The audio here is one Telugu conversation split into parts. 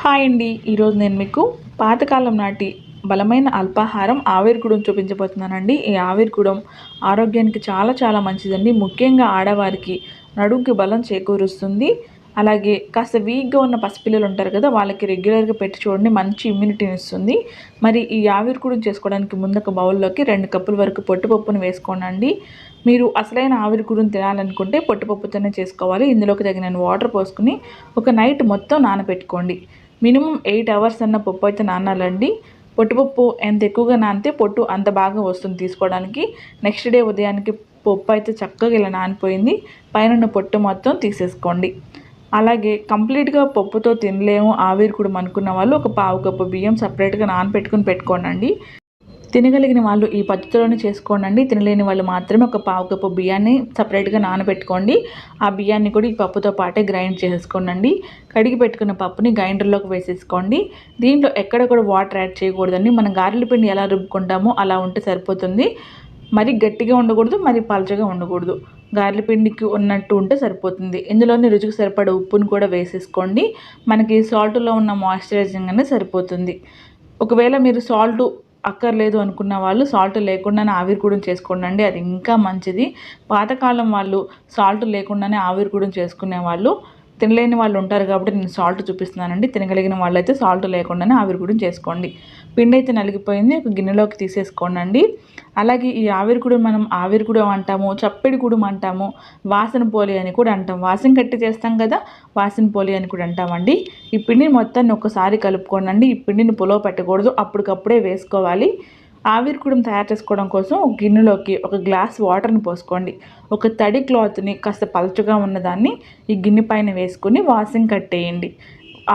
హాయ్ అండి. ఈరోజు నేను మీకు పాతకాలం నాటి బలమైన అల్పాహారం ఆవిరికుడుం చూపించబోతున్నానండి. ఈ ఆవిరికుడుం ఆరోగ్యానికి చాలా చాలా మంచిదండి. ముఖ్యంగా ఆడవారికి నడుంకి బలం చేకూరుస్తుంది. అలాగే కాస్త వీక్గా ఉన్న పసిపిల్లలు ఉంటారు కదా, వాళ్ళకి రెగ్యులర్గా పెట్టి చూడండి, మంచి ఇమ్యూనిటీని ఇస్తుంది. మరి ఈ ఆవిరికుడుం చేసుకోవడానికి ముందు ఒక బౌల్లోకి 2 కప్పుల వరకు పొట్టుపప్పును వేసుకోనండి. మీరు అసలైన ఆవిరికుడుం తినాలనుకుంటే పొట్టుపప్పుతోనే చేసుకోవాలి. ఇందులోకి తగినన్ని వాటర్ పోసుకుని ఒక నైట్ మొత్తం నానబెట్టుకోండి. మినిమం 8 అవర్స్ అన్న పప్పు అయితే నానాలండి. పొట్టుపప్పు ఎంత ఎక్కువగా నానితే పొట్టు అంత బాగా వస్తుంది తీసుకోవడానికి. నెక్స్ట్ డే ఉదయానికి పప్పు అయితే చక్కగా ఇలా నానిపోయింది. పైన పొట్టు మొత్తం తీసేసుకోండి. అలాగే కంప్లీట్గా పప్పుతో తినలేము ఆవిరికుడుం అనుకున్న వాళ్ళు ఒక పావు కప్పు బియ్యం సపరేట్గా పెట్టుకోండి. తినగలిగిన వాళ్ళు ఈ పద్ధతిలోనే చేసుకోండి. తినలేని వాళ్ళు మాత్రమే ఒక పావు కప్పు బియ్యాన్ని సపరేట్గా నానబెట్టుకోండి. ఆ బియ్యాన్ని కూడా ఈ పప్పుతో పాటే గ్రైండ్ చేసేసుకోండి. కడిగి పెట్టుకున్న పప్పుని గ్రైండర్లోకి వేసేసుకోండి. దీంట్లో ఎక్కడ కూడా వాటర్ యాడ్ చేయకూడదండి. మనం గారెల పిండి ఎలా రుబ్బుకుంటామో అలా ఉంటే సరిపోతుంది. మరి గట్టిగా ఉండకూడదు, మరి పలచగా ఉండకూడదు. గారెల పిండికి ఉన్నట్టు ఉంటే సరిపోతుంది. ఇందులోనే రుచికి సరిపడే ఉప్పును కూడా వేసేసుకోండి. మనకి సాల్ట్లో ఉన్న మాయిశ్చరైజింగ్ అనేది సరిపోతుంది. ఒకవేళ మీరు సాల్ట్ అక్కర్లేదు అనుకున్న వాళ్ళు సాల్ట్ లేకుండానే ఆవిరికుడుం చేసుకోండి. అది ఇంకా మంచిది. పాతకాలం వాళ్ళు సాల్ట్ లేకుండానే ఆవిరికుడుం చేసుకునేవాళ్ళు. తినలేని వాళ్ళు ఉంటారు కాబట్టి నేను సాల్ట్ చూపిస్తున్నానండి. తినగలిగిన వాళ్ళైతే సాల్ట్ లేకుండానే ఆవిరికుడుం చేసుకోండి. పిండి అయితే నలిగిపోయింది. ఒక గిన్నెలోకి తీసేసుకోండి. అలాగే ఈ ఆవిరికుడుం మనం ఆవిరికుడుం అంటాము, చప్పిడి కుడుం అంటాము, వాసన పోలి అని కూడా అంటాం. వాసన కట్టి చేస్తాం కదా, వాసన పోలి అని కూడా అంటామండి. ఈ పిండిని మొత్తాన్ని ఒక్కసారి కలుపుకోండి. ఈ పిండిని పులో పెట్టకూడదు, అప్పటికప్పుడే వేసుకోవాలి. ఆవిరికుడుం తయారు చేసుకోవడం కోసం ఒక గిన్నెలోకి ఒక గ్లాస్ వాటర్ని పోసుకోండి. ఒక తడి క్లాత్ని కాస్త పలచగా ఉన్నదాన్ని ఈ గిన్నె పైన వేసుకుని వాసన కట్టేయండి,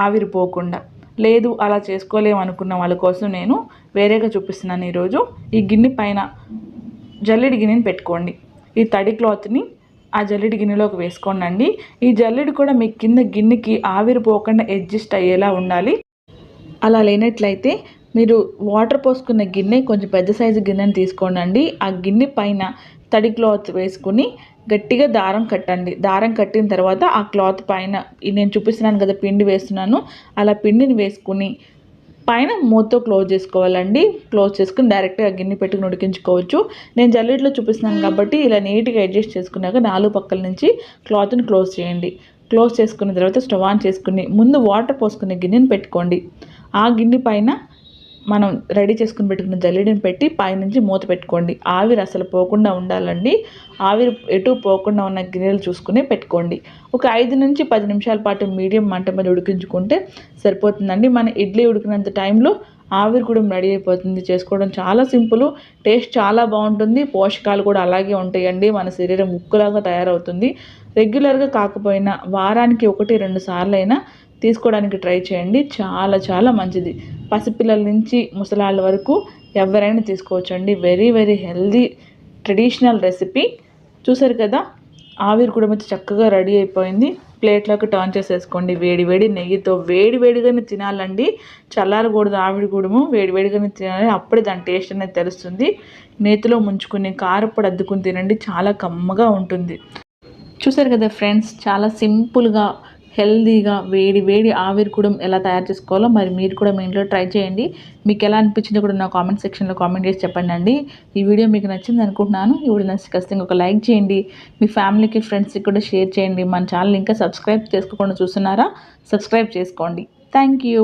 ఆవిరి పోకుండా. లేదు అలా చేసుకోలేము అనుకున్న వాళ్ళ కోసం నేను వేరేగా చూపిస్తున్నాను ఈరోజు. ఈ గిన్నె పైన జల్లెడి గిన్నెని పెట్టుకోండి. ఈ తడి క్లాత్ని ఆ జల్లెడి గిన్నెలోకి వేసుకోండి. ఈ జల్లెడి కూడా మీ కింద గిన్నెకి ఆవిరి పోకుండా అడ్జస్ట్ అయ్యేలా ఉండాలి. అలా లేనట్లయితే మీరు వాటర్ పోసుకున్న గిన్నె కొంచెం పెద్ద సైజు గిన్నెని తీసుకోండి. ఆ గిన్నె పైన తడి క్లాత్ వేసుకుని గట్టిగా దారం కట్టండి. దారం కట్టిన తర్వాత ఆ క్లాత్ పైన నేను చూపిస్తున్నాను కదా, పిండి వేస్తున్నాను, అలా పిండిని వేసుకుని పైన మూతతో క్లోజ్ చేసుకోవాలండి. క్లోజ్ చేసుకుని డైరెక్ట్గా గిన్నె పెట్టుకుని ఉడికించుకోవచ్చు. నేను జల్లెడలో చూపిస్తున్నాను కాబట్టి ఇలా నీట్గా అడ్జస్ట్ చేసుకున్నాక 4 పక్కల నుంచి క్లాత్ని క్లోజ్ చేయండి. క్లోజ్ చేసుకున్న తర్వాత స్టవ్ ఆన్ చేసుకుని ముందు వాటర్ పోసుకునే గిన్నెని పెట్టుకోండి. ఆ గిన్నె పైన మనం రెడీ చేసుకుని పెట్టుకున్న జల్లెడిని పెట్టి పైనుంచి మూత పెట్టుకోండి. ఆవిరి అసలు పోకుండా ఉండాలండి. ఆవిరి ఎటు పోకుండా ఉన్న గిన్నెలు చూసుకుని పెట్టుకోండి. ఒక 5 నుంచి 10 నిమిషాల పాటు మీడియం మంట మీద ఉడికించుకుంటే సరిపోతుందండి. మన ఇడ్లీ ఉడికినంత టైంలో ఆవిరికుడుం రెడీ అయిపోతుంది. చేసుకోవడం చాలా సింపుల్, టేస్ట్ చాలా బాగుంటుంది. పోషకాలు కూడా అలాగే ఉంటాయండి. మన శరీరం ఉక్కులాగా తయారవుతుంది. రెగ్యులర్గా కాకపోయినా వారానికి 1-2 సార్లు అయినా తీసుకోవడానికి ట్రై చేయండి. చాలా చాలా మంచిది. పసిపిల్లల నుంచి ముసలాళ్ళ వరకు ఎవరైనా తీసుకోవచ్చండి. Very very healthy traditional recipe. చూసారు కదా, ఆవిరికుడుం అయితే చక్కగా రెడీ అయిపోయింది. ప్లేట్లోకి టర్న్ చేసేసుకోండి. వేడి వేడి నెయ్యితో వేడిగానే తినాలండి. చల్లారకూడదు. ఆవిరికుడుము వేడిగానే తినాలి. అప్పుడే దాని టేస్ట్ అనేది తెలుస్తుంది. నేతిలో ముంచుకుని కారప్పొడి అద్దుకుని తినండి, చాలా కమ్మగా ఉంటుంది. చూసారు కదా ఫ్రెండ్స్, చాలా సింపుల్గా హెల్దీగా వేడి ఆవిరికుడుం ఎలా తయారు చేసుకోవాలో మరి మీరు కూడా మీ ఇంట్లో ట్రై చేయండి. మీకు ఎలా అనిపించిందో కూడా నా కామెంట్ సెక్షన్లో కామెంట్ చేసి చెప్పండి. ఈ వీడియో మీకు నచ్చింది అనుకుంటున్నాను. ఈ వీడియో నచ్చితే ఖచ్చితంగా ఒక లైక్ చేయండి. మీ ఫ్యామిలీకి, ఫ్రెండ్స్కి కూడా షేర్ చేయండి. మన ఛానల్ ఇంకా సబ్స్క్రైబ్ చేసుకోకుండా చూస్తున్నారా? సబ్స్క్రైబ్ చేసుకోండి. Thank you.